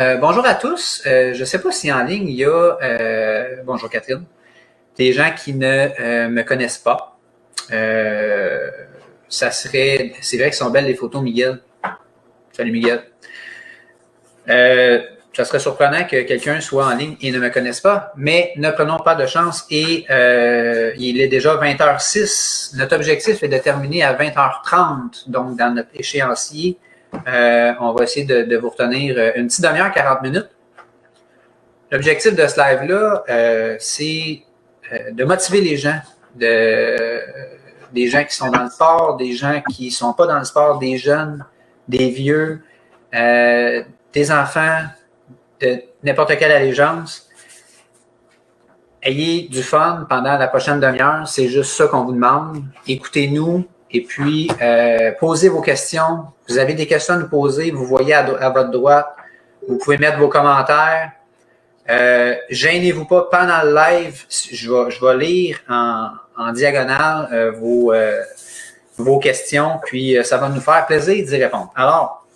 Bonjour à tous. Je ne sais pas si en ligne il y a, bonjour Catherine, des gens qui ne me connaissent pas. C'est vrai que sont belles les photos, Miguel. Salut Miguel. Ça serait surprenant que quelqu'un soit en ligne et ne me connaisse pas, mais ne prenons pas de chance et il est déjà 20h06. Notre objectif est de terminer à 20h30, donc dans notre échéancier. On va essayer de vous retenir une petite demi-heure, 40 minutes. L'objectif de ce live-là, c'est de motiver les gens, des gens qui sont dans le sport, des gens qui ne sont pas dans le sport, des jeunes, des vieux, des enfants, de n'importe quelle allégeance. Ayez du fun pendant la prochaine demi-heure, c'est juste ça qu'on vous demande. Écoutez-nous et puis posez vos questions. Vous avez des questions à nous poser, vous voyez à votre droite, vous pouvez mettre vos commentaires. Gênez-vous pas pendant le live, je vais lire en diagonale vos questions, puis ça va nous faire plaisir d'y répondre. Alors,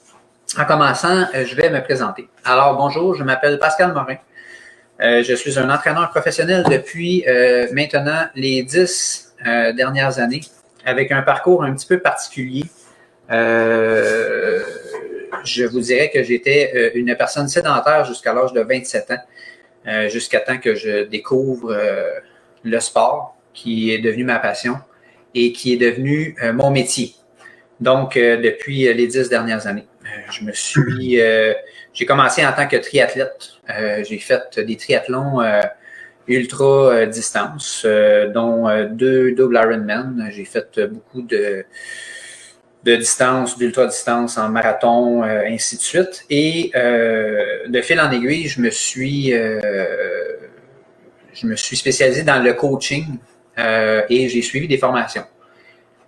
en commençant, je vais me présenter. Alors, bonjour, je m'appelle Pascal Morin. Je suis un entraîneur professionnel depuis maintenant les 10 dernières années, avec un parcours un petit peu particulier. Je vous dirais que j'étais une personne sédentaire jusqu'à l'âge de 27 ans. Jusqu'à temps que je découvre le sport, qui est devenu ma passion et qui est devenu mon métier. Donc, depuis les 10 dernières années, j'ai commencé en tant que triathlète. J'ai fait des triathlons ultra distance, dont 2 double Ironman. J'ai fait beaucoup de distance, d'ultra-distance en marathon, ainsi de suite. Et de fil en aiguille, je me suis spécialisé dans le coaching et j'ai suivi des formations.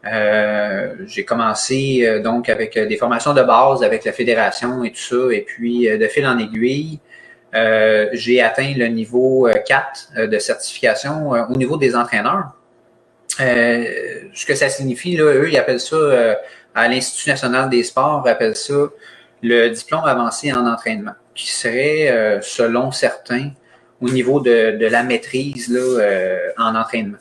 J'ai commencé donc avec des formations de base avec la fédération et tout ça. Et puis, de fil en aiguille, j'ai atteint le niveau 4 de certification au niveau des entraîneurs. Ce que ça signifie, là, eux, ils appellent ça, à l'Institut national des sports, ils appellent ça le diplôme avancé en entraînement, qui serait, selon certains, au niveau de la maîtrise là, en entraînement,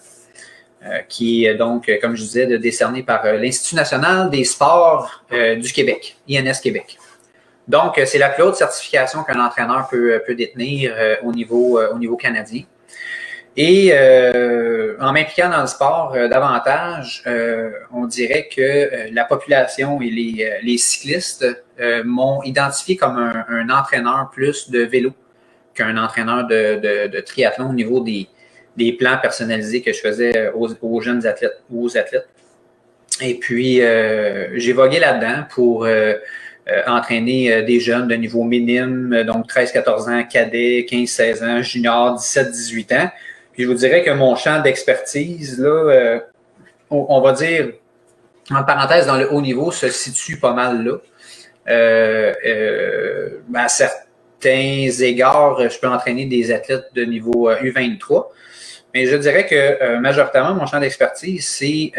qui est donc, comme je disais, décerné par l'Institut national des sports du Québec, INS Québec. Donc, c'est la plus haute certification qu'un entraîneur peut détenir au niveau canadien. Et en m'impliquant dans le sport davantage, on dirait que la population et les cyclistes m'ont identifié comme un entraîneur plus de vélo qu'un entraîneur de triathlon au niveau des plans personnalisés que je faisais aux jeunes athlètes ou aux athlètes. Et puis, j'ai vogué là-dedans pour entraîner des jeunes de niveau minime, donc 13-14 ans, cadet, 15-16 ans, junior, 17-18 ans. Puis je vous dirais que mon champ d'expertise, là, on va dire, en parenthèse, dans le haut niveau, se situe pas mal là. À certains égards, je peux entraîner des athlètes de niveau U23. Mais je dirais que majoritairement, mon champ d'expertise, c'est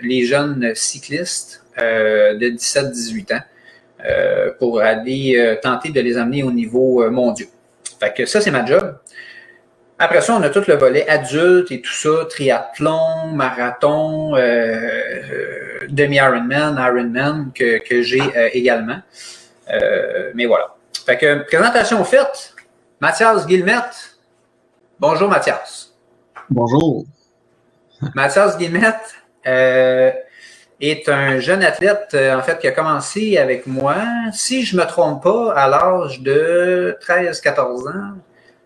les jeunes cyclistes de 17-18 ans pour aller tenter de les amener au niveau mondial. Fait que ça, c'est ma job. Après ça, on a tout le volet adulte et tout ça, triathlon, marathon, demi-Ironman, Ironman que j'ai également. Mais voilà. Fait que, présentation faite, Mathias Guillemette. Bonjour Mathias. Bonjour. Mathias Guillemette est un jeune athlète, en fait, qui a commencé avec moi, si je ne me trompe pas, à l'âge de 13-14 ans,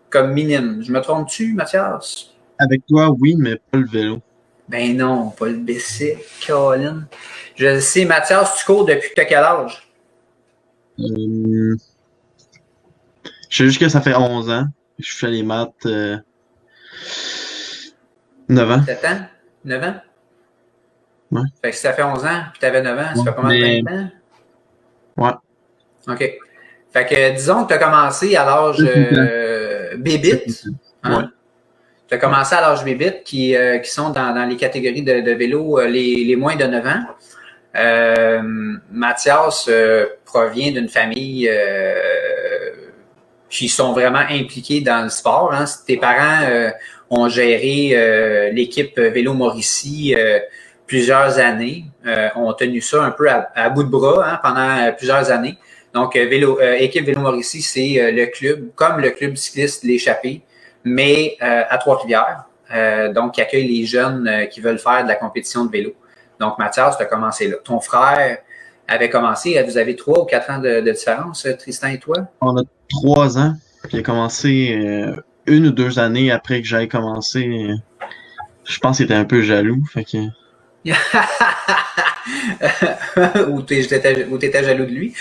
comme minime. Je me trompe-tu, Mathias? Avec toi, oui, mais pas le vélo. Ben non, pas le bicycle, Colin. Je le sais, Mathias, tu cours depuis que tu as quel âge? Je sais juste que ça fait 11 ans. Je fais les maths 9 ans. 7 ans? 9 ans? Ouais. Fait que si ça fait 11 ans, puis tu avais 9 ans, ça fait combien de 20 ans? Ouais. OK. Fait que disons que tu as commencé à l'âge bébite. Hein? Ouais. Tu as commencé à l'âge bébite qui sont dans les catégories de vélo les moins de 9 ans. Mathias provient d'une famille qui sont vraiment impliqués dans le sport. Hein. Tes parents ont géré l'équipe Vélo Mauricie plusieurs années, ont tenu ça un peu à bout de bras hein, pendant plusieurs années. Donc, équipe Vélo Mauricie, c'est le club, comme le club cycliste L'Échappée, mais à Trois-Rivières. Donc, qui accueille les jeunes qui veulent faire de la compétition de vélo. Donc, Mathias, tu as commencé là. Ton frère avait commencé, vous avez 3 ou 4 ans de différence, Tristan et toi? On a 3 ans. Puis il a commencé 1 ou 2 années après que j'aille commencer. Je pense qu'il était un peu jaloux. Fait que... ou t'étais jaloux de lui,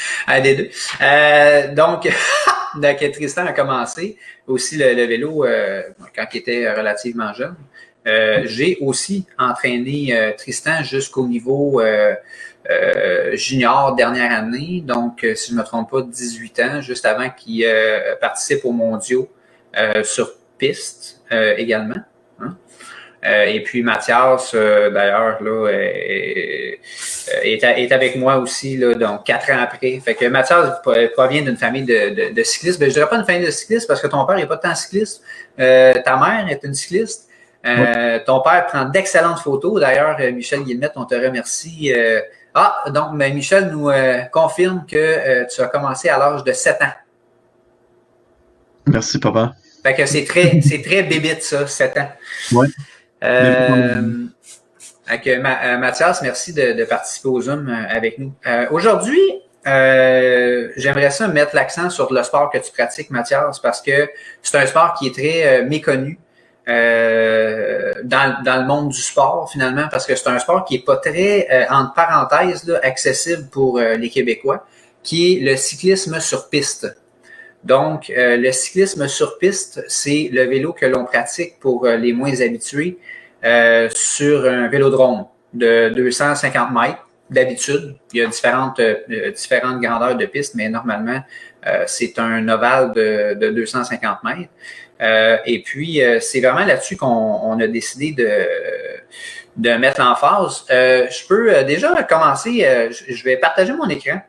des deux. Donc, Tristan a commencé aussi le vélo quand il était relativement jeune. J'ai aussi entraîné Tristan jusqu'au niveau junior dernière année, donc si je ne me trompe pas, 18 ans, juste avant qu'il participe aux mondiaux sur piste également. Hein? Et puis Mathias, d'ailleurs, là, est avec moi aussi, là, donc 4 ans après. Fait que Mathias provient d'une famille de cyclistes. Ben, je dirais pas une famille de cyclistes parce que ton père n'est pas tant cycliste. Ta mère est une cycliste. Ton père prend d'excellentes photos. D'ailleurs, Michel Guillemette, on te remercie. Donc, Michel nous confirme que tu as commencé à l'âge de 7 ans. Merci, papa. Fait que c'est très bébite, ça, 7 ans. Ouais. Mathias, merci de participer au Zoom avec nous. Aujourd'hui, j'aimerais ça mettre l'accent sur le sport que tu pratiques, Mathias, parce que c'est un sport qui est très méconnu dans le monde du sport, finalement, parce que c'est un sport qui est pas très, entre parenthèses, là, accessible pour les Québécois, qui est le cyclisme sur piste. Donc, le cyclisme sur piste, c'est le vélo que l'on pratique pour les moins habitués sur un vélodrome de 250 mètres d'habitude. Il y a différentes grandeurs de piste, mais normalement, c'est un ovale de 250 mètres. Et puis, c'est vraiment là-dessus qu'on a décidé de mettre l'emphase. Je peux déjà commencer, je vais partager mon écran.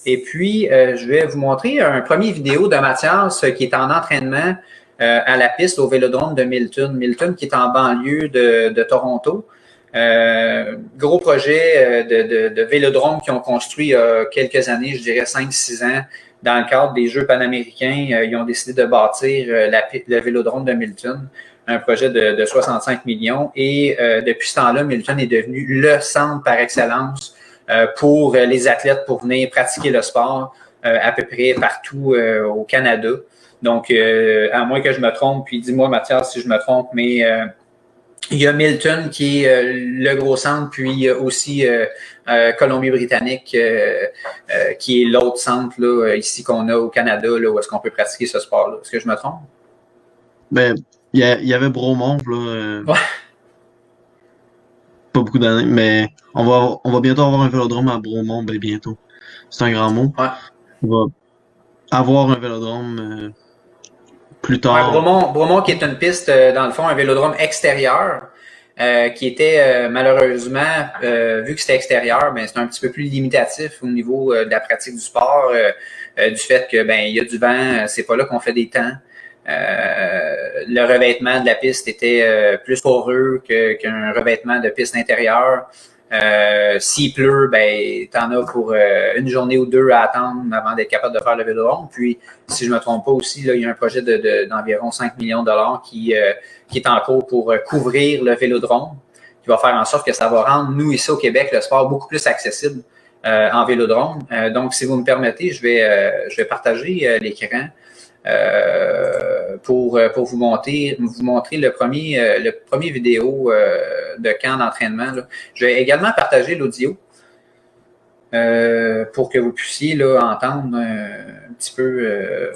Et puis, je vais vous montrer un premier vidéo de Mathias qui est en entraînement à la piste au vélodrome de Milton. Milton qui est en banlieue de Toronto. Gros projet de vélodrome qu'ils ont construit il y a quelques années, je dirais 5-6 ans, dans le cadre des Jeux panaméricains. Ils ont décidé de bâtir le vélodrome de Milton, un projet de 65 millions. Et depuis ce temps-là, Milton est devenu le centre par excellence pour les athlètes pour venir pratiquer le sport à peu près partout au Canada. Donc, à moins que je me trompe, puis dis-moi, Mathias, si je me trompe, mais il y a Milton qui est le gros centre, puis il y a aussi Colombie-Britannique qui est l'autre centre là, ici qu'on a au Canada, là, où est-ce qu'on peut pratiquer ce sport-là. Est-ce que je me trompe? Ben, il y avait Bromont, là. Ouais. Pas beaucoup d'années, mais on va bientôt avoir un vélodrome à Bromont, ben bientôt. C'est un grand mot. Ouais. On va avoir un vélodrome plus tard. Ouais, Bromont qui est une piste, dans le fond, un vélodrome extérieur, qui était malheureusement, vu que c'était extérieur, ben c'est un petit peu plus limitatif au niveau de la pratique du sport, du fait que ben il y a du vent, c'est pas là qu'on fait des temps. Le revêtement de la piste était plus poreux qu'un revêtement de piste intérieure. S'il pleut, ben t'en as pour une journée ou deux à attendre avant d'être capable de faire le vélodrome. Puis, si je me trompe pas aussi, là, il y a un projet d'environ 5 millions de dollars qui est en cours pour couvrir le vélodrome, qui va faire en sorte que ça va rendre, nous, ici au Québec, le sport beaucoup plus accessible en vélodrome. Donc, si vous me permettez, je vais partager l'écran pour vous montrer le premier vidéo de camp d'entraînement. Là. Je vais également partager l'audio pour que vous puissiez là, entendre un petit peu.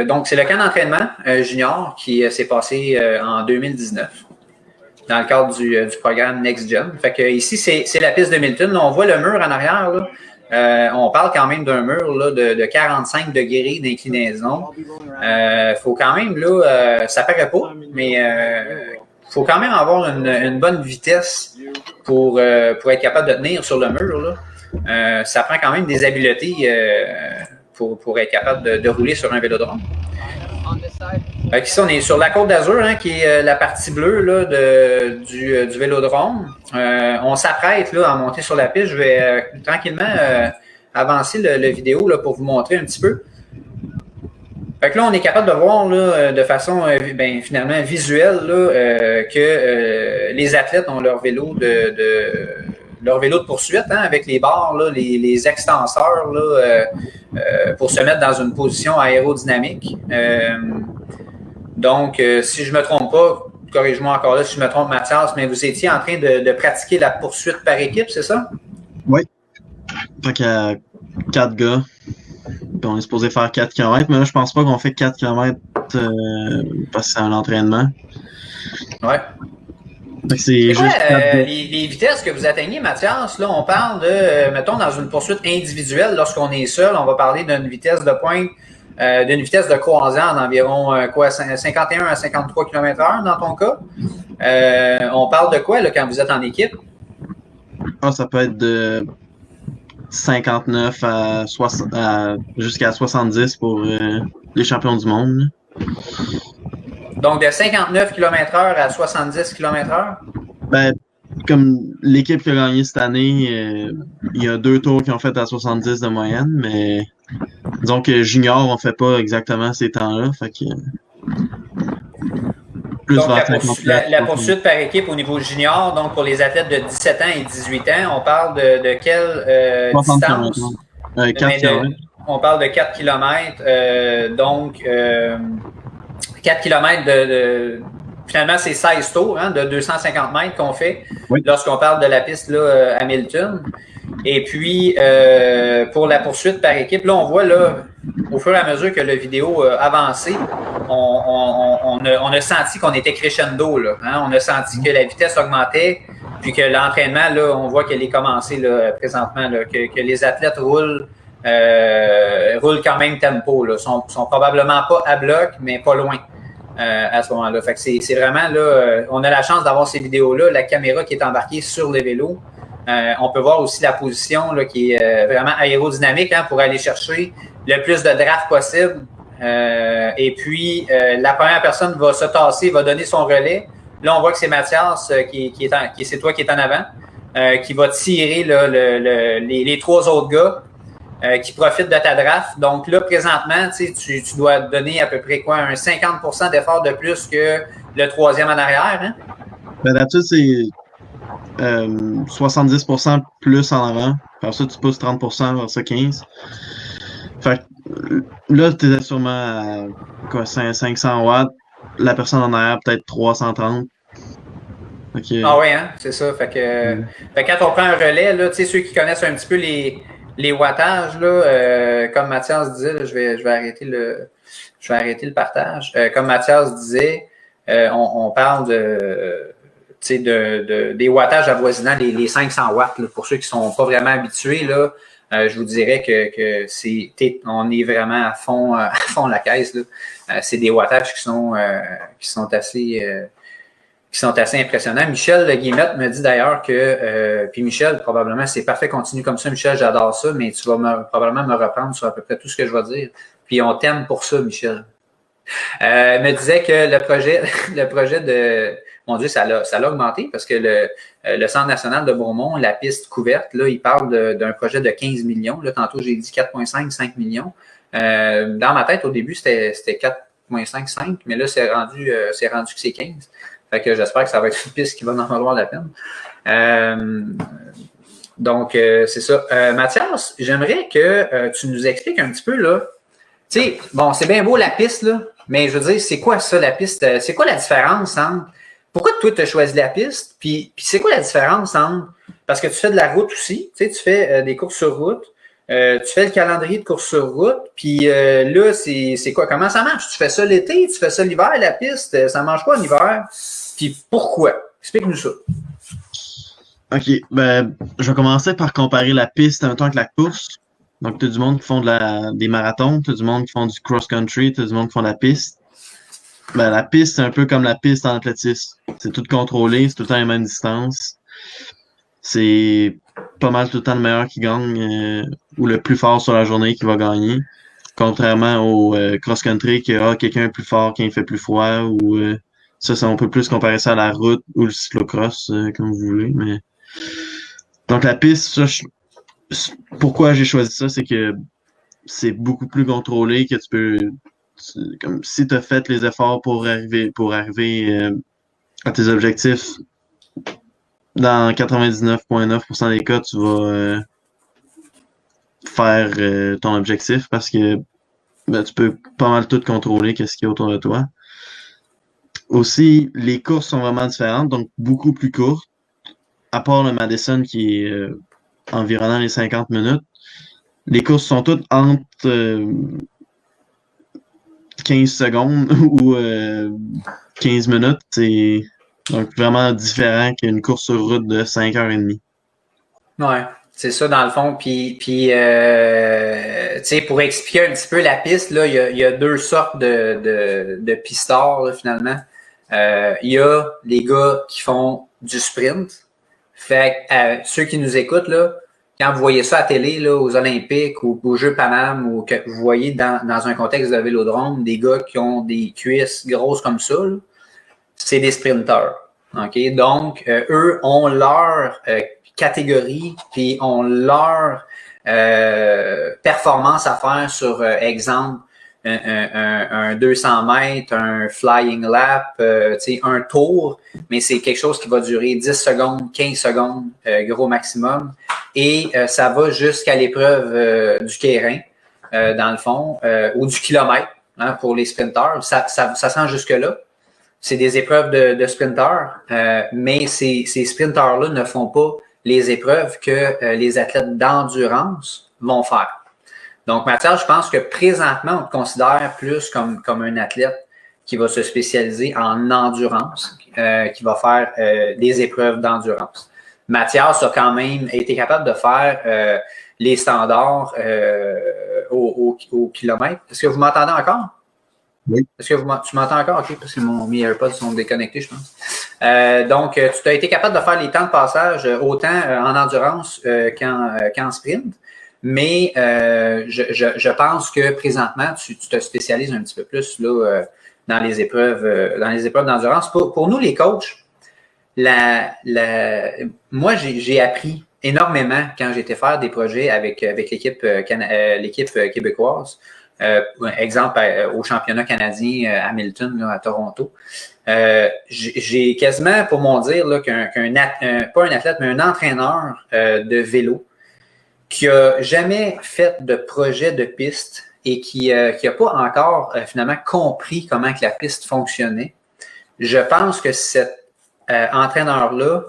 Donc, c'est le camp d'entraînement junior qui s'est passé en 2019 dans le cadre du programme Next Gen. Fait que ici, c'est la piste de Milton. Là, on voit le mur en arrière. Là. On parle quand même d'un mur là, de 45 degrés d'inclinaison. Faut quand même, là, ça paraît pas, mais faut quand même avoir une bonne vitesse pour être capable de tenir sur le mur. Là. Ça prend quand même des habiletés pour être capable de rouler sur un vélodrome. Ici, on est sur la Côte d'Azur, hein, qui est la partie bleue là, du vélodrome. On s'apprête là, à monter sur la piste. Je vais tranquillement avancer le vidéo là, pour vous montrer un petit peu. Fait que là, on est capable de voir là, de façon finalement visuelle là, que les athlètes ont leur vélo de poursuite, hein, avec les barres, là, les extenseurs là, pour se mettre dans une position aérodynamique. Donc, si je ne me trompe pas, corrige-moi encore là si je me trompe, Mathias, mais vous étiez en train de pratiquer la poursuite par équipe, c'est ça? Oui. Fait qu'il y a 4 gars. Puis on est supposé faire 4 km, mais là, je pense pas qu'on fait 4 km parce que c'est un entraînement. Ouais. C'est quoi, juste les vitesses que vous atteignez, Mathias? Là, on parle de, mettons, dans une poursuite individuelle, lorsqu'on est seul, on va parler d'une vitesse de pointe, d'une vitesse de croisière d'environ 51 à 53 km/h dans ton cas. On parle de quoi là, quand vous êtes en équipe? Ça peut être de 59 jusqu'à 70 pour les champions du monde. Donc, de 59 km/h à 70 km/h? Ben, comme l'équipe qui a gagné cette année, il y a 2 tours qui ont fait à 70 de moyenne, mais disons que junior, on fait pas exactement ces temps-là. Fait que plus donc, vers la poursuite par équipe au niveau junior, donc pour les athlètes de 17 ans et 18 ans, on parle de quelle distance? 4 km. On parle de 4 km. Donc, 4 km finalement, c'est 16 tours hein, de 250 mètres qu'on fait lorsqu'on parle de la piste là, Hamilton. Et puis, pour la poursuite par équipe, là, on voit là, au fur et à mesure que la vidéo a avancé, on a senti qu'on était crescendo. Là, hein? On a senti que la vitesse augmentait, puis que l'entraînement, là, on voit qu'elle est commencée là, présentement, là, que les athlètes roulent quand même tempo. Là. Sont probablement pas à bloc, mais pas loin. À ce moment-là. Fait que c'est vraiment là, on a la chance d'avoir ces vidéos-là, la caméra qui est embarquée sur les vélos. On peut voir aussi la position là, qui est vraiment aérodynamique hein, pour aller chercher le plus de draft possible. Et puis, la première personne va se tasser, va donner son relais. Là, on voit que c'est Mathias c'est toi qui est en avant, qui va tirer là, les 3 autres gars. Qui profitent de ta draft. Donc là, présentement, tu dois donner à peu près quoi, un 50% d'effort de plus que le 3e en arrière. Hein? Ben, d'habitude, c'est 70% plus en avant. Après ça, tu pousses 30%, vers ça 15%. Fait que là, tu étais sûrement à quoi, 500 watts. La personne en arrière, peut-être 330. Okay. Ah oui, hein? C'est ça. Fait que quand on prend un relais, là, ceux qui connaissent un petit peu les wattages, là, comme Mathias disait, là, je vais arrêter le partage. Comme Mathias disait, on parle des wattages avoisinant les 500 watts. Là, pour ceux qui sont pas vraiment habitués, là, je vous dirais que on est vraiment à fond la caisse. Là. C'est des wattages qui sont assez impressionnants. Michel Guillemette me dit d'ailleurs que, puis Michel, probablement, c'est parfait, continue comme ça, Michel, j'adore ça, mais tu vas probablement me reprendre sur à peu près tout ce que je vais dire. Puis on t'aime pour ça, Michel. Me disait que le projet de... Mon Dieu, ça l'a augmenté parce que le Centre national de Beaumont, la piste couverte, là, il parle d'un projet de 15 millions. Là, tantôt, j'ai dit 4,5, 5 millions. Dans ma tête, au début, c'était 4,5, 5, mais là, c'est rendu que c'est 15. Fait que j'espère que ça va être une piste qui va en valoir la peine. Donc, c'est ça. Mathias, j'aimerais que tu nous expliques un petit peu, là. Tu sais, bon, c'est bien beau la piste, là, mais je veux dire, c'est quoi ça, la piste? C'est quoi la différence entre... Pourquoi toi, tu as choisi la piste? Puis c'est quoi la différence entre... Parce que tu fais de la route aussi, tu sais, tu fais des courses sur route, tu fais le calendrier de courses sur route, puis là, c'est quoi? Comment ça marche? Tu fais ça l'été? Tu fais ça l'hiver, la piste? Ça mange quoi en hiver? Puis pourquoi? Explique-nous ça. OK. Ben, je vais commencer par comparer la piste en même temps que la course. Donc, tu as du monde qui font des marathons, tu as du monde qui font du cross-country, tu as du monde qui font de la piste. Ben, la piste, c'est un peu comme la piste en athlétisme. C'est tout contrôlé, c'est tout le temps la même distance. C'est pas mal tout le temps le meilleur qui gagne ou le plus fort sur la journée qui va gagner. Contrairement au cross-country, que quelqu'un est plus fort quand il fait plus froid, ou ça, on peut plus comparer ça à la route ou le cyclocross, comme vous voulez. Mais... Donc la piste, pourquoi j'ai choisi ça, c'est que c'est beaucoup plus contrôlé, que tu peux... Comme si tu as fait les efforts pour arriver à tes objectifs, dans 99,9% des cas, tu vas faire ton objectif parce que tu peux pas mal tout contrôler qu'est-ce qu'il y a autour de toi. Aussi, les courses sont vraiment différentes, donc beaucoup plus courtes, à part le Madison qui est environnant les 50 minutes. Les courses sont toutes entre 15 secondes ou 15 minutes. C'est donc vraiment différent qu'une course sur route de 5h30. Ouais, c'est ça dans le fond. Puis tu sais, pour expliquer un petit peu la piste, là, il y a deux sortes de pistards, là, finalement. Il y a les gars qui font du sprint. Fait que ceux qui nous écoutent, là, quand vous voyez ça à télé, là, aux Olympiques ou aux Jeux Paname, ou que vous voyez dans un contexte de vélodrome, des gars qui ont des cuisses grosses comme ça, là, c'est des sprinteurs. Okay? Donc, eux ont leur catégorie, puis ont leur performance à faire sur, exemple, un 200 mètres, un flying lap, un tour, mais c'est quelque chose qui va durer 10 secondes, 15 secondes, gros maximum. Et ça va jusqu'à l'épreuve du kérin, dans le fond, ou du kilomètre, hein, pour les sprinteurs. Ça sent jusque-là. C'est des épreuves de sprinteurs, mais ces sprinteurs-là ne font pas les épreuves que les athlètes d'endurance vont faire. Donc, Mathias, je pense que présentement, on te considère plus comme un athlète qui va se spécialiser en endurance, qui va faire des épreuves d'endurance. Mathias a quand même été capable de faire les standards au kilomètre. Est-ce que vous m'entendez encore? Oui. Est-ce que tu m'entends encore? OK, parce que mes AirPods sont déconnectés, je pense. Donc, tu as été capable de faire les temps de passage autant en endurance qu'en sprint. Mais je pense que présentement, tu te spécialises un petit peu plus là, dans les épreuves d'endurance. Pour nous, les coachs, moi, j'ai appris énormément quand j'étais faire des projets avec l'équipe québécoise. Exemple, au championnat canadien à Hamilton, là, à Toronto. J'ai quasiment, pour mon dire, là, pas un athlète, mais un entraîneur de vélo qui a jamais fait de projet de piste et qui a pas encore finalement compris comment que la piste fonctionnait. Je pense que cet entraîneur-là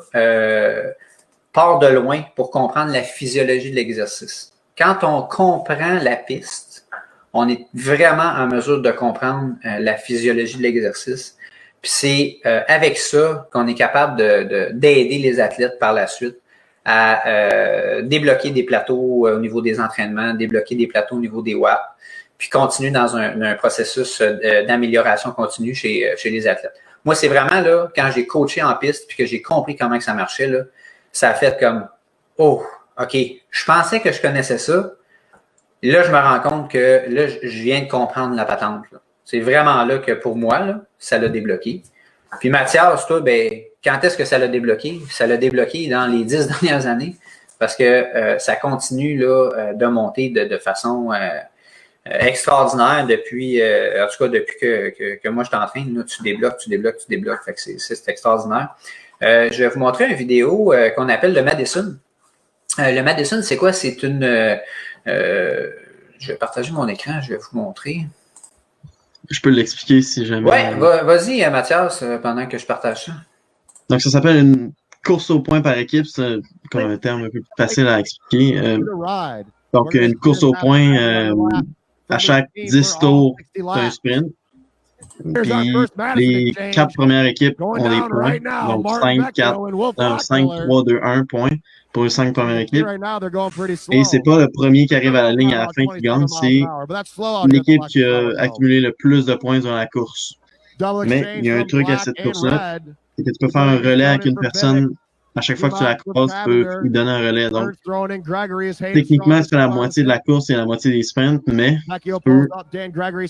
part de loin pour comprendre la physiologie de l'exercice. Quand on comprend la piste, on est vraiment en mesure de comprendre la physiologie de l'exercice. Puis c'est avec ça qu'on est capable d'aider les athlètes par la suite à débloquer des plateaux au niveau des entraînements, débloquer des plateaux au niveau des watts, puis continuer dans un processus d'amélioration continue chez les athlètes. Moi, c'est vraiment là, quand j'ai coaché en piste puis que j'ai compris comment que ça marchait, là, ça a fait comme « Oh, OK, je pensais que je connaissais ça. Là, je me rends compte que là, je viens de comprendre la patente. Là. » C'est vraiment là que pour moi, là, ça l'a débloqué. Puis Mathias, toi, ben, quand est-ce que ça l'a débloqué? Ça l'a débloqué dans les 10 dernières années parce que ça continue là, de monter de façon extraordinaire depuis, en tout cas depuis que moi je t'entraîne. Là, tu débloques. Fait que c'est extraordinaire. Je vais vous montrer une vidéo qu'on appelle le Madison. Le Madison, c'est quoi? C'est une... je vais partager mon écran, je vais vous montrer. Je peux l'expliquer si jamais. Ouais, vas-y, Mathias, pendant que je partage ça. Donc, ça s'appelle une course au point par équipe. C'est comme un terme un peu plus facile à expliquer. Donc, une course au point, à chaque 10 tours, c'est un sprint. Puis, les 4 premières équipes ont des points. Donc, 5, 3, 2, 1 point pour les 5 premières équipes. Et c'est pas le premier qui arrive à la ligne à la fin qui gagne, c'est l'équipe qui a accumulé le plus de points dans la course. Mais il y a un truc à cette course-là, c'est que tu peux faire un relais avec une personne à chaque fois que tu la crosses, tu peux lui donner un relais. Donc, techniquement, tu fais la moitié de la course et la moitié des sprints, mais tu peux,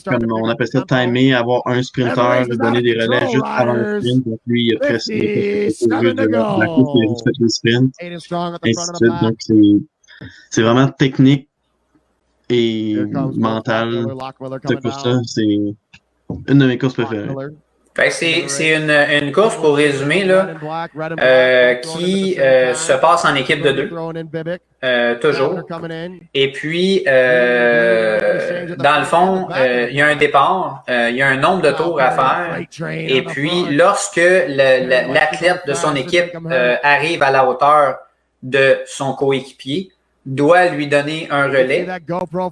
comme on appelle ça, timer, avoir un sprinter, lui donner des relais juste avant le sprint. Donc, lui, il a presque couru de la course, il a juste fait les sprints, ainsi de suite. Donc, c'est vraiment technique et mental. Cette course-là, c'est une de mes courses préférées. Fait que c'est une course, pour résumer, là, qui se passe en équipe de 2, toujours. Et puis, dans le fond, il y a un départ, il y a un nombre de tours à faire. Et puis, lorsque l'athlète de son équipe arrive à la hauteur de son coéquipier, doit lui donner un relais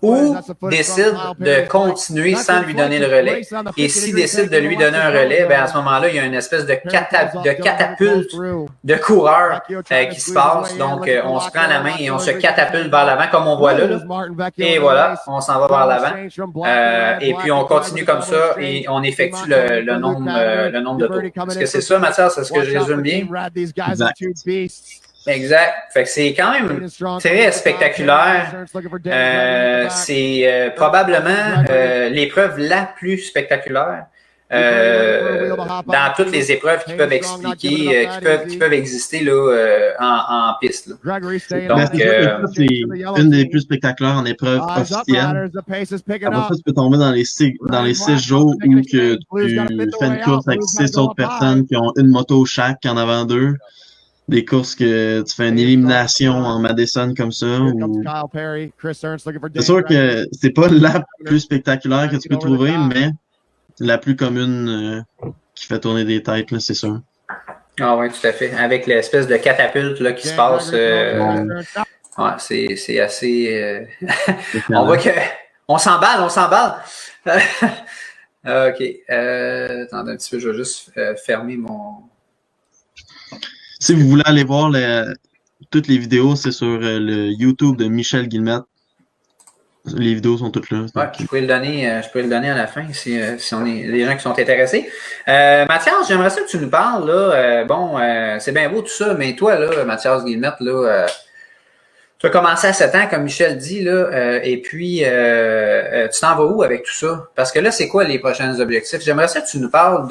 ou décide de continuer sans lui donner le relais. Et s'il décide de lui donner un relais, ben à ce moment-là, il y a une espèce de catapulte de coureurs qui se passe. Donc, on se prend la main et on se catapulte vers l'avant, comme on voit là. Et voilà, on s'en va vers l'avant. Et puis, on continue comme ça et on effectue le nombre de tours. Est-ce que c'est ça, Mathias? Est-ce que je résume bien? Exact. Fait que c'est quand même très spectaculaire. C'est probablement l'épreuve la plus spectaculaire dans toutes les épreuves qui peuvent expliquer, qui peuvent exister là, en piste. Là. Donc, c'est une des plus spectaculaires en épreuve officielle. Après ça, tu peux tomber dans les 6 jours où que tu fais une course avec 6 autres personnes qui ont une moto chaque en avant d'eux. Des courses que tu fais une élimination en Madison comme ça. C'est sûr que c'est pas la plus spectaculaire que tu peux trouver, mais la plus commune qui fait tourner des têtes, c'est sûr. Ah oui, tout à fait. Avec l'espèce de catapulte là, qui se passe. Ouais, c'est assez. On voit que. On s'emballe. OK. Attendez un petit peu, je vais juste fermer mon. Si vous voulez aller voir toutes les vidéos, c'est sur le YouTube de Michel Guillemette. Les vidéos sont toutes là. Ouais, je pourrais le donner à la fin si on est les gens qui sont intéressés. Mathias, j'aimerais ça que tu nous parles là. C'est bien beau tout ça, mais toi là, Mathias Guillemette là, tu as commencé à 7 ans comme Michel dit là, et puis tu t'en vas où avec tout ça? Parce que là, c'est quoi les prochains objectifs? J'aimerais ça que tu nous parles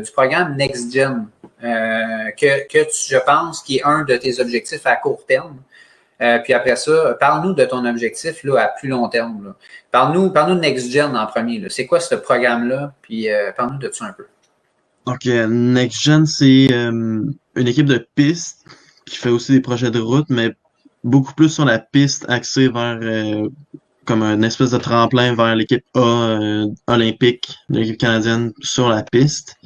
du programme Next Gen. Je pense, qui est un de tes objectifs à court terme. Puis après ça, parle-nous de ton objectif là, à plus long terme. Là. Parle-nous de Next Gen en premier. Là. C'est quoi ce programme-là? Puis parle-nous de ça un peu. OK. Next Gen, c'est une équipe de piste qui fait aussi des projets de route, mais beaucoup plus sur la piste axée vers comme une espèce de tremplin vers l'équipe A olympique, l'équipe canadienne sur la piste.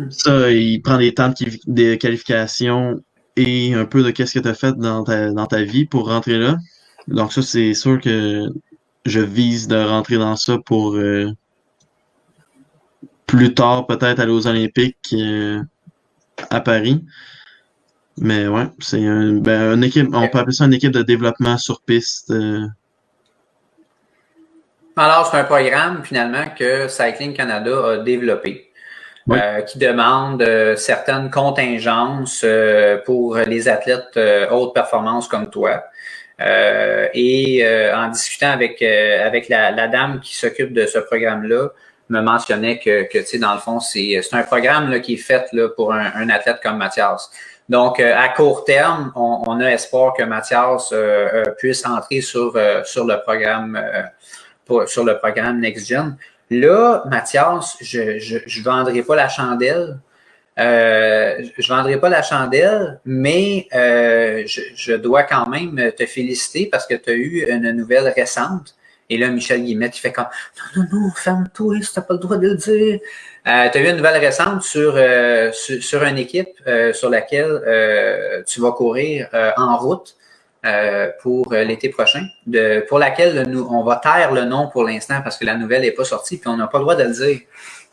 Ça, il prend des temps de qualification et un peu de qu'est-ce que tu as fait dans ta vie pour rentrer là. Donc ça, c'est sûr que je vise de rentrer dans ça pour plus tard peut-être aller aux Olympiques à Paris. Mais ouais, c'est une équipe, on peut appeler ça une équipe de développement sur piste. Alors, c'est un programme finalement que Cycling Canada a développé. Oui. Qui demande certaines contingences pour les athlètes haute performance comme toi. En discutant avec la dame qui s'occupe de ce programme-là, me mentionnait que tu sais, dans le fond, c'est un programme là, qui est fait là, pour un athlète comme Mathias. Donc, à court terme, on a espoir que Mathias puisse entrer sur le programme sur le programme Next Gen. Là, Mathias, je vendrai pas la chandelle. Je vendrai pas la chandelle, mais je dois quand même te féliciter parce que tu as eu une nouvelle récente. Et là, Michel Guillemette, il fait comme non, ferme-toi, si t'as pas le droit de le dire. Tu as eu une nouvelle récente sur une équipe sur laquelle tu vas courir en route. Pour l'été prochain, pour laquelle on va taire le nom pour l'instant parce que la nouvelle n'est pas sortie puis on n'a pas le droit de le dire.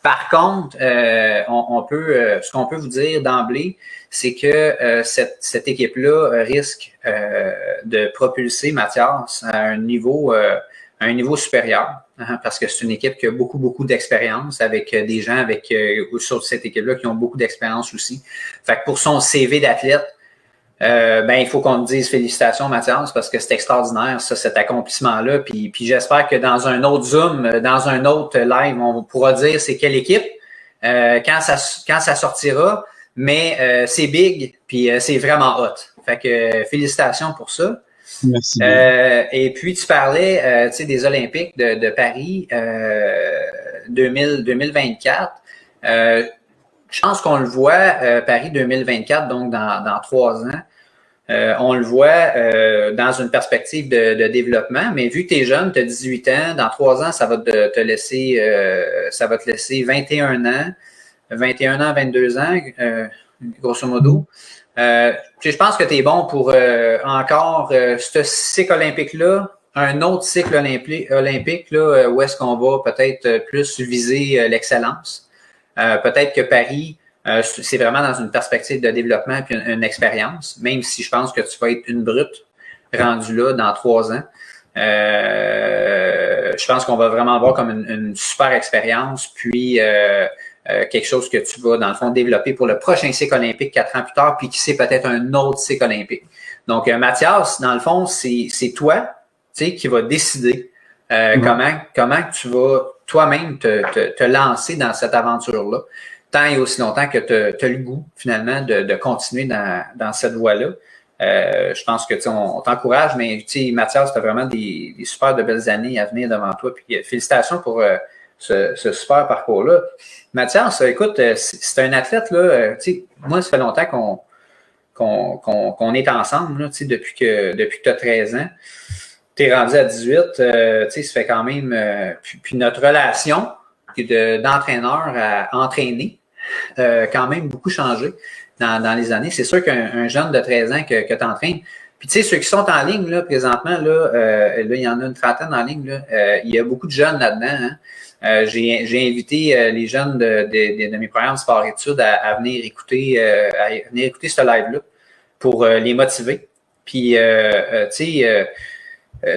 Par contre, ce qu'on peut vous dire d'emblée, c'est que cette équipe-là risque de propulser Mathias à un niveau supérieur. hein, parce que c'est une équipe qui a beaucoup, beaucoup d'expérience avec des gens sur cette équipe-là qui ont beaucoup d'expérience aussi. Fait que pour son CV d'athlète, il faut qu'on te dise félicitations, Mathias, parce que c'est extraordinaire, ça, cet accomplissement-là. Puis j'espère que dans un autre Zoom, dans un autre live, on pourra dire c'est quelle équipe, quand ça sortira. Mais c'est big, puis c'est vraiment hot. Fait que félicitations pour ça. Merci. Et puis tu parlais des Olympiques de Paris 2024. Je pense qu'on le voit, Paris 2024, donc dans 3 ans. On le voit dans une perspective de développement, mais vu que tu es jeune, tu as 18 ans, dans 3 ans, ça va te laisser 21 ans, 22 ans, grosso modo. Je pense que tu es bon pour encore ce cycle olympique-là, un autre cycle olympique là, où est-ce qu'on va peut-être plus viser l'excellence. Peut-être que Paris, c'est vraiment dans une perspective de développement et une expérience, même si je pense que tu vas être une brute rendue là dans 3 ans. Je pense qu'on va vraiment avoir comme une super expérience, puis quelque chose que tu vas, dans le fond, développer pour le prochain cycle olympique 4 ans plus tard, puis qui sait peut-être un autre cycle olympique. Donc, Mathias, dans le fond, c'est toi qui va décider comment tu vas toi-même te lancer dans cette aventure-là, tant et aussi longtemps que tu as le goût, finalement, de continuer dans cette voie-là. Je pense que on t'encourage, mais Mathias, tu as vraiment des super de belles années à venir devant toi. Puis félicitations pour ce super parcours-là. Mathias, écoute, c'est un athlète, là, moi, ça fait longtemps qu'on est ensemble, là, depuis que tu as 13 ans. Tu es rendu à 18, ça fait quand même... puis notre relation d'entraîneur à entraîner quand même beaucoup changé dans les années. C'est sûr qu'un jeune de 13 ans que tu entraînes, puis tu sais, ceux qui sont en ligne là, présentement, là, il y en a une trentaine en ligne, là, il y a beaucoup de jeunes là-dedans. Hein. J'ai invité les jeunes de mes programmes sport-études à venir écouter ce live-là pour les motiver. Puis,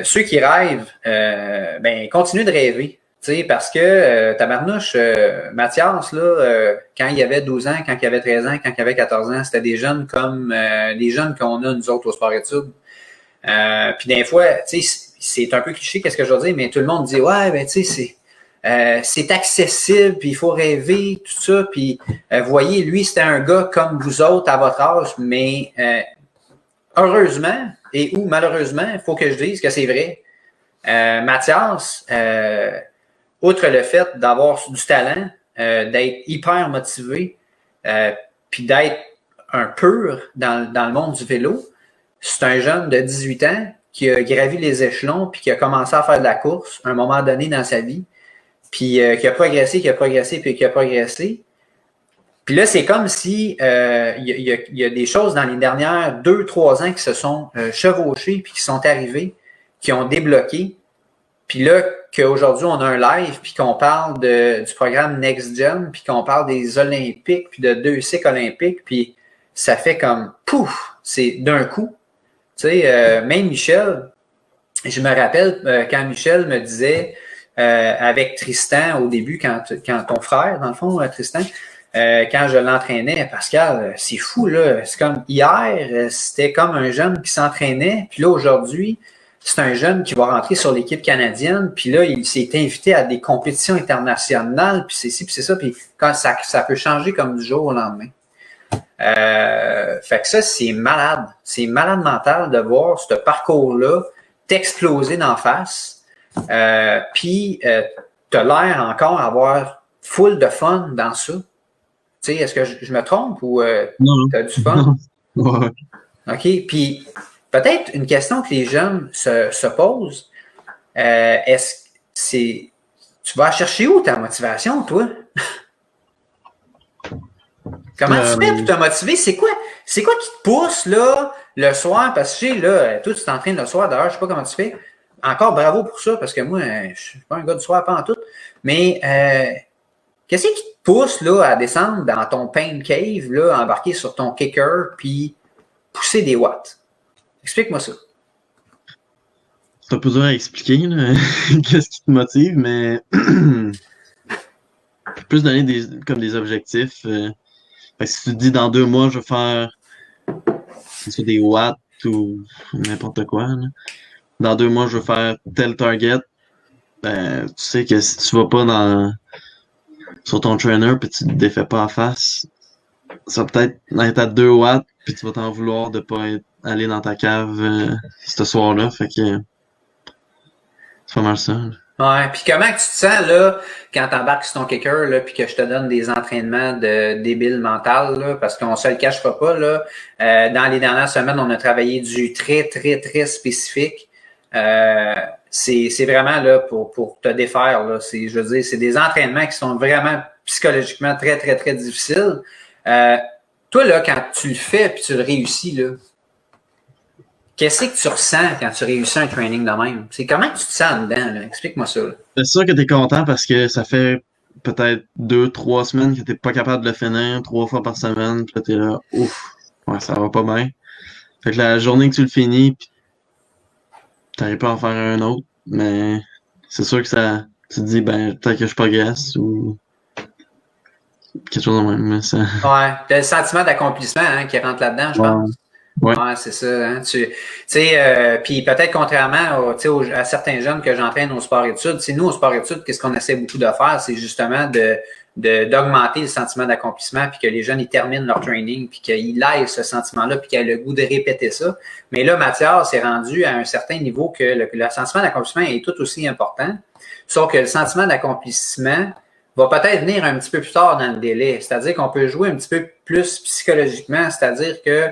ceux qui rêvent, continuent de rêver. Parce que tabarnouche, Mathias, là, quand il y avait 12 ans, quand il y avait 13 ans, quand il y avait 14 ans, c'était des jeunes comme les jeunes qu'on a, nous autres, au sport-études. Puis des fois, c'est un peu cliché, qu'est-ce que je veux dire, mais tout le monde dit, ouais, c'est accessible, puis il faut rêver, tout ça. Puis, voyez, lui, c'était un gars comme vous autres à votre âge, mais heureusement ou malheureusement, il faut que je dise que c'est vrai. Mathias, outre le fait d'avoir du talent, d'être hyper motivé, puis d'être un pur dans le monde du vélo, c'est un jeune de 18 ans qui a gravi les échelons puis qui a commencé à faire de la course à un moment donné dans sa vie, puis qui a progressé. Puis là, c'est comme si il y a des choses dans les dernières 2-3 ans qui se sont chevauchées puis qui sont arrivées, qui ont débloqué. Puis là, qu'aujourd'hui, on a un live, puis qu'on parle du programme Next Gen, puis qu'on parle des Olympiques, puis de 2 cycles olympiques, puis ça fait comme pouf, c'est d'un coup. Tu sais, même Michel, je me rappelle quand Michel me disait avec Tristan au début, quand ton frère, dans le fond, Tristan, quand je l'entraînais, Pascal, c'est fou, là. C'est comme hier, c'était comme un jeune qui s'entraînait, puis là, aujourd'hui, c'est un jeune qui va rentrer sur l'équipe canadienne, puis là, il s'est invité à des compétitions internationales, puis c'est ci, puis c'est ça, puis quand ça peut changer comme du jour au lendemain. Fait que ça, c'est malade. C'est malade mental de voir ce parcours-là t'exploser d'en face, puis t'as l'air encore avoir full de fun dans ça. Tu sais, est-ce que je me trompe ou t'as du fun? Ouais. OK, puis peut-être une question que les jeunes se posent, tu vas chercher où ta motivation, toi? Comment tu fais pour te motiver? C'est quoi qui te pousse là, le soir? Parce que là, toi, tu t'entraînes le soir, d'ailleurs, je sais pas comment tu fais. Encore bravo pour ça, parce que moi, je suis pas un gars du soir, pas en tout. Mais qu'est-ce qui te pousse là, à descendre dans ton pain cave, là, embarquer sur ton kicker, puis pousser des watts? Explique-moi ça. c'est un peu dur à expliquer, là, qu'est-ce qui te motive, mais plus donner comme des objectifs. Fait que si tu te dis dans 2 mois, je vais faire que ce soit des watts ou n'importe quoi, là. Dans 2 mois, je vais faire tel target. Ben, tu sais que si tu vas pas sur ton trainer puis tu te défais pas en face, ça va peut-être être à 2 watts puis tu vas t'en vouloir de pas aller dans ta cave ce soir-là. Fait que c'est pas mal ça, là. Ouais, puis comment que tu te sens là quand t'embarques sur ton kicker là, puis que je te donne des entraînements de débile mental là, parce qu'on se le cachera pas là. Dans les dernières semaines, on a travaillé du très très très spécifique. C'est vraiment là pour te défaire là. Je veux dire, c'est des entraînements qui sont vraiment psychologiquement très très très difficiles. Toi là, quand tu le fais puis tu le réussis là. Qu'est-ce que tu ressens quand tu réussis un training de même? C'est comment tu te sens dedans, là? Explique-moi ça, là. C'est sûr que t'es content parce que ça fait peut-être 2, 3 semaines que t'es pas capable de le finir 3 fois par semaine. Puis là, t'es là, ouf, ouais, ça va pas bien. Fait que la journée que tu le finis, puis t'arrives pas à en faire un autre, mais c'est sûr que tu te dis, ben, peut-être que je progresse ou quelque chose de même. Mais ça, Ouais. T'as le sentiment d'accomplissement hein, qui rentre là-dedans, je ouais, pense. ouais, Ouais, c'est ça. Hein. Tu sais, puis peut-être contrairement à certains jeunes que j'entraîne au sport-études, nous, au sport-études, qu'est-ce qu'on essaie beaucoup de faire, c'est justement d'augmenter le sentiment d'accomplissement, puis que les jeunes, ils terminent leur training, puis qu'ils aient ce sentiment-là, puis qu'ils aient le goût de répéter ça. Mais là, Mathias s'est rendu à un certain niveau que le sentiment d'accomplissement est tout aussi important, sauf que le sentiment d'accomplissement va peut-être venir un petit peu plus tard dans le délai. C'est-à-dire qu'on peut jouer un petit peu plus psychologiquement, c'est-à-dire que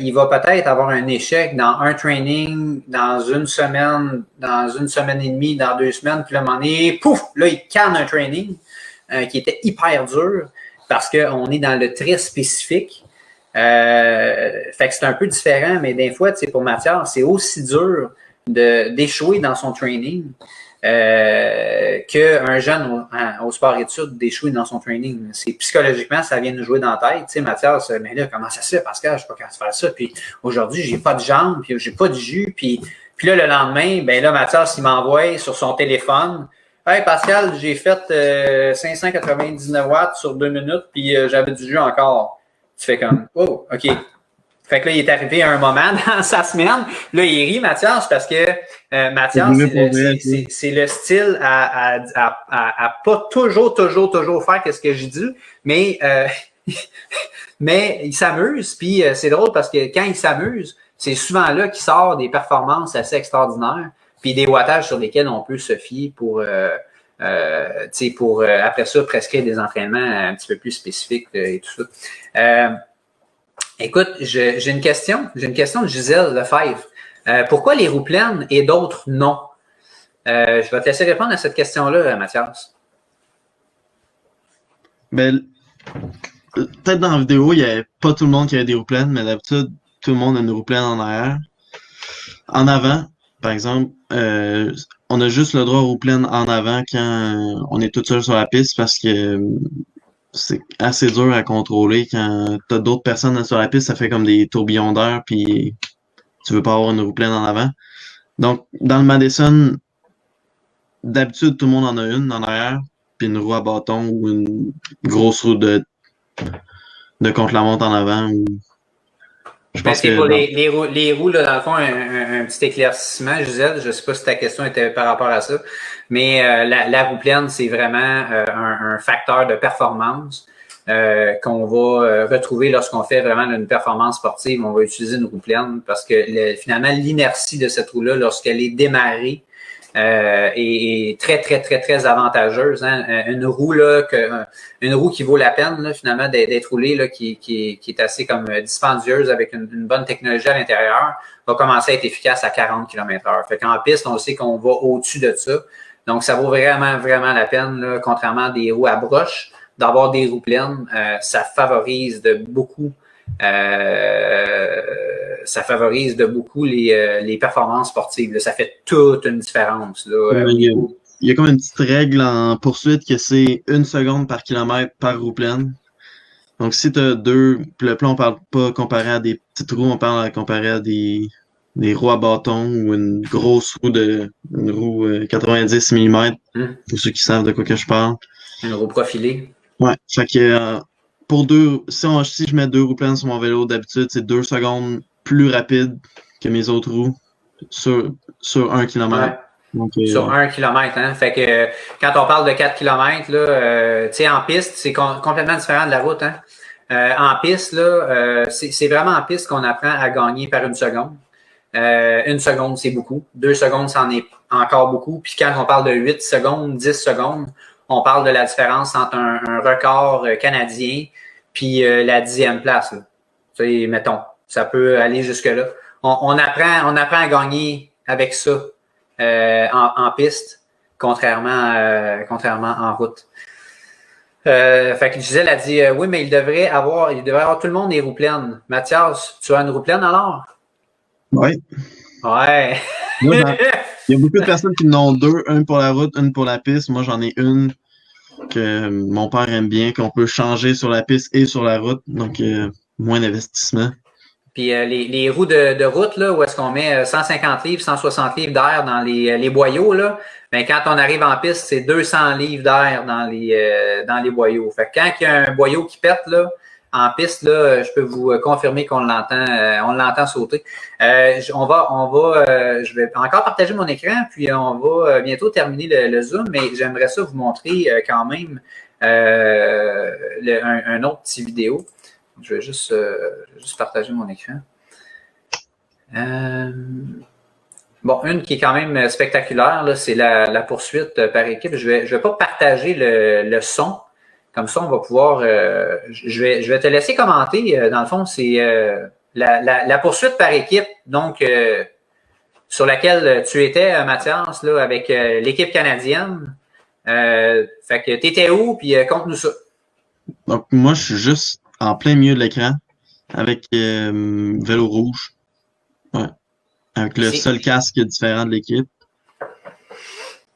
il va peut-être avoir un échec dans un training, dans une semaine et demie, dans 2 semaines, puis là, à un moment donné, pouf, là, il canne un training qui était hyper dur parce qu'on est dans le très spécifique. Fait que c'est un peu différent, mais des fois, pour Mathias, c'est aussi dur d'échouer dans son training qu'un jeune au sport-études d'échouer dans son training. C'est psychologiquement, ça vient nous jouer dans la tête. Tu sais, Mathias, mais là, comment ça se fait, Pascal? Je suis pas capable de faire ça. Puis aujourd'hui, j'ai pas de jambes, puis j'ai pas de jus. Puis là, le lendemain, ben là, Mathias, il m'envoie sur son téléphone. Hey Pascal, j'ai fait 599 watts sur 2 minutes, puis j'avais du jus encore. Tu fais comme, oh, OK. Fait que là, il est arrivé à un moment dans sa semaine. Là, il rit, Mathias, parce que Mathias, c'est le style à pas toujours faire qu'est-ce que j'ai dit, mais mais il s'amuse. Puis c'est drôle parce que quand il s'amuse, c'est souvent là qu'il sort des performances assez extraordinaires, puis des wattages sur lesquels on peut se fier pour après ça prescrire des entraînements un petit peu plus spécifiques et tout ça. Écoute, j'ai une question. J'ai une question de Gisèle Lefebvre. Pourquoi les roues pleines et d'autres non? Je vais te laisser répondre à cette question-là, Mathias. Ben, peut-être dans la vidéo, il n'y avait pas tout le monde qui avait des roues pleines, mais d'habitude, tout le monde a une roue pleine en arrière. En avant, par exemple, on a juste le droit aux roues pleines en avant quand on est tout seul sur la piste parce que c'est assez dur à contrôler quand t'as d'autres personnes sur la piste, ça fait comme des tourbillons d'air puis tu veux pas avoir une roue pleine en avant. Donc, dans le Madison, d'habitude, tout le monde en a une en arrière, puis une roue à bâton ou une grosse roue de contre-la-montre en avant. Je pense pour que les roues, là, dans le fond, un petit éclaircissement, Gisèle, je sais pas si ta question était par rapport à ça, mais la roue pleine, c'est vraiment un facteur de performance qu'on va retrouver lorsqu'on fait vraiment une performance sportive. On va utiliser une roue pleine parce que finalement, l'inertie de cette roue-là, lorsqu'elle est démarrée, est très, très, très, très avantageuse. Hein? Une roue qui vaut la peine là, finalement d'être roulée, là, qui est assez comme dispendieuse avec une bonne technologie à l'intérieur, va commencer à être efficace à 40 km/h. Fait qu'en piste, on sait qu'on va au-dessus de ça. Donc, ça vaut vraiment, vraiment la peine, là, contrairement à des roues à broche, d'avoir des roues pleines. Ça favorise de beaucoup les performances sportives. Là. Ça fait toute une différence. Là, il y a comme une petite règle en poursuite que c'est 1 seconde par kilomètre par roue pleine. Donc, si tu as deux, puis là, on parle pas comparé à des petites roues, on parle comparé à des des roues à bâton ou une grosse une roue 90 mm, pour ceux qui savent de quoi que je parle. Une roue profilée. Ouais, fait que si je mets 2 roues pleines sur mon vélo, d'habitude, c'est 2 secondes plus rapide que mes autres roues sur 1 Ouais. kilomètre. Donc, Sur 1 kilomètre, hein. Fait que quand on parle de 4 kilomètres, là, tu sais, en piste, c'est complètement différent de la route, hein. En piste, là, c'est vraiment en piste qu'on apprend à gagner par 1 seconde. 1 seconde, c'est beaucoup. 2 secondes, c'en est encore beaucoup. Puis quand on parle de 8 secondes, 10 secondes, on parle de la différence entre un record canadien puis la 10e place. Là. Tu sais, mettons, ça peut aller jusque-là. On apprend à gagner avec ça en piste, contrairement en route. Fait que Gisèle a dit oui, mais il devrait avoir tout le monde des roues pleines. Mathias, tu as une roue pleine alors? ouais. Ouais. Moi, il y a beaucoup de personnes qui en ont 2, une pour la route, une pour la piste. Moi, j'en ai une que mon père aime bien, qu'on peut changer sur la piste et sur la route. Donc, moins d'investissement. Puis les roues de route, là, où est-ce qu'on met 150 livres, 160 livres d'air dans les boyaux, là, ben, quand on arrive en piste, c'est 200 livres d'air dans les boyaux. Fait que quand il y a un boyau qui pète, là, en piste, là, je peux vous confirmer qu'on l'entend sauter. Je vais encore partager mon écran, puis on va bientôt terminer le Zoom, mais j'aimerais ça vous montrer quand même un autre petit vidéo. Je vais juste partager mon écran. Bon, une qui est quand même spectaculaire, là, c'est la poursuite par équipe. Je vais pas partager le son. Comme ça, on va pouvoir. Je vais te laisser commenter. Dans le fond, c'est la poursuite par équipe, donc sur laquelle tu étais, Mathias, là, avec l'équipe canadienne. Fait que t'étais où, puis conte-nous ça. Donc, moi, je suis juste en plein milieu de l'écran avec vélo rouge. Ouais. Avec le seul casque différent de l'équipe.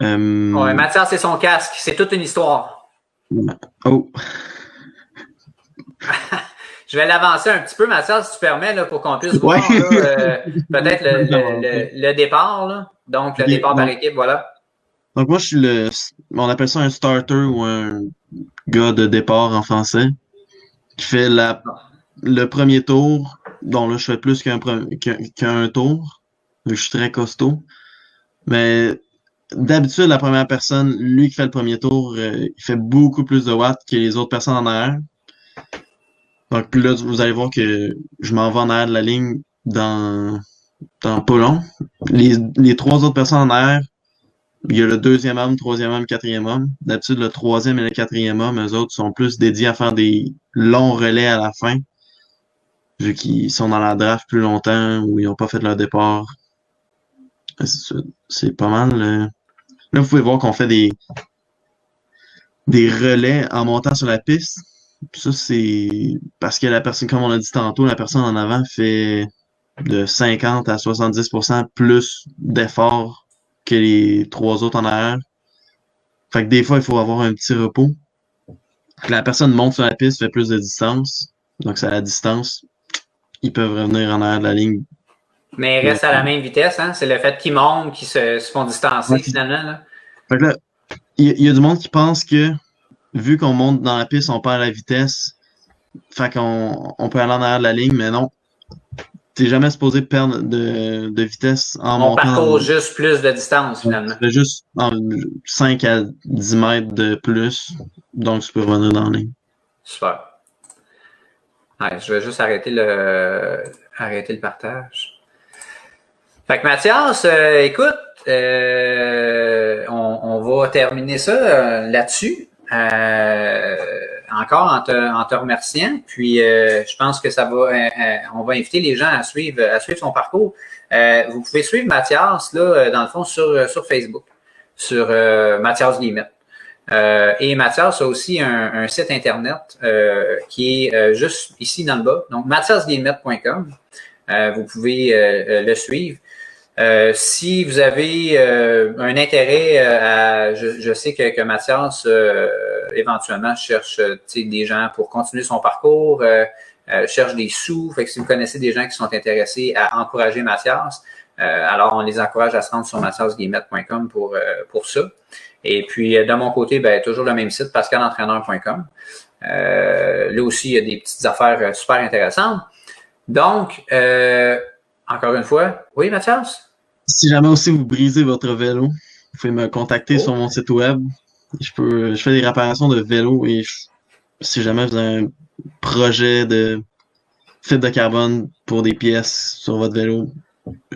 Ouais, Mathias, c'est son casque. C'est toute une histoire. Oh. Je vais l'avancer un petit peu, Mathias, si tu permets, là, pour qu'on puisse voir peut-être le départ. Là. Donc, le départ par équipe, voilà. Donc, moi, je suis on appelle ça un starter ou un gars de départ en français qui fait le premier tour. Donc là, je fais plus qu'un tour. Je suis très costaud. Mais d'habitude, la première personne, lui qui fait le premier tour, il fait beaucoup plus de watts que les autres personnes en arrière. Donc puis là, vous allez voir que je m'en vais en arrière de la ligne dans pas long. Les 3 autres personnes en arrière, il y a le 2e homme, 3e homme, 4e homme. D'habitude, le 3e et le 4e homme, eux autres sont plus dédiés à faire des longs relais à la fin, vu qu'ils sont dans la draft plus longtemps ou ils n'ont pas fait leur départ. C'est pas mal. Là, vous pouvez voir qu'on fait des relais en montant sur la piste. Ça, c'est parce que la personne, comme on l'a dit tantôt, la personne en avant fait de 50 à 70% plus d'efforts que les 3 autres en arrière. Fait que des fois, il faut avoir un petit repos. La personne monte sur la piste, fait plus de distance. Donc, c'est à la distance. Ils peuvent revenir en arrière de la ligne. Mais ils restent à la même vitesse, hein? C'est le fait qu'ils montent, qu'ils se font distancer finalement. Là. Fait que là, il y a du monde qui pense que vu qu'on monte dans la piste, on perd la vitesse. Fait qu'on peut aller en arrière de la ligne, mais non. T'es jamais supposé perdre de vitesse en montant. On parcourt juste plus de distance, finalement. Tu fais juste 5 à 10 mètres de plus, donc tu peux revenir dans la ligne. Super. Ouais, je vais juste arrêter le partage. Fait que Mathias, écoute, on va terminer ça là-dessus. Encore en te remerciant. Puis je pense que ça va. On va inviter les gens à suivre son parcours. Vous pouvez suivre Mathias là, dans le fond, sur Facebook, sur Mathias Guillemette. Et Mathias a aussi un site internet qui est juste ici dans le bas, donc mathiasguillemette.com. Vous pouvez le suivre. Si vous avez un intérêt je sais que Mathias éventuellement cherche des gens pour continuer son parcours, cherchent des sous. Fait que si vous connaissez des gens qui sont intéressés à encourager Mathias, alors on les encourage à se rendre sur mathiasguillemette.com pour ça. Et puis, de mon côté, toujours le même site, pascalentraîneur.com. Là aussi, il y a des petites affaires super intéressantes. Donc, encore une fois, oui, Mathias? Si jamais aussi vous brisez votre vélo, vous pouvez me contacter sur mon site web. Je fais des réparations de vélo et si jamais vous avez un projet de fibre de carbone pour des pièces sur votre vélo,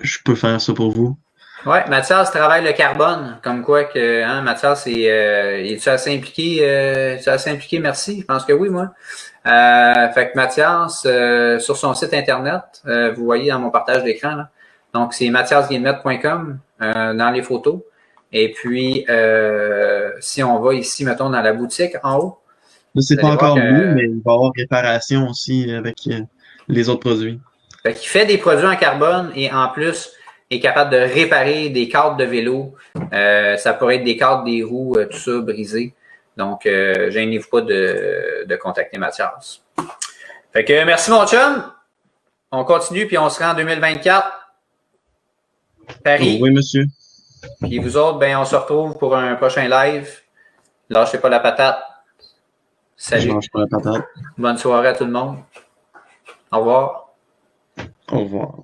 je peux faire ça pour vous. Oui, Mathias travaille le carbone, comme quoi que Mathias est-tu assez impliqué, merci? Je pense que oui, moi. Fait que Mathias, sur son site internet, vous voyez dans mon partage d'écran, là. Donc, c'est mathiasguillemette.com dans les photos. Et puis, si on va ici, mettons, dans la boutique en haut. Là, c'est pas encore lui, mais il va y avoir réparation aussi avec les autres produits. Fait qu'il fait des produits en carbone et en plus est capable de réparer des cadres de vélo. Ça pourrait être des cadres, des roues, tout ça brisé. Donc, gênez-vous pas de contacter Mathias. Fait que merci mon chum. On continue puis on se rend en 2024. Paris. Oui, monsieur. Puis vous autres, on se retrouve pour un prochain live. Lâchez pas la patate. Salut. Je lâche pas la patate. Bonne soirée à tout le monde. Au revoir. Au revoir.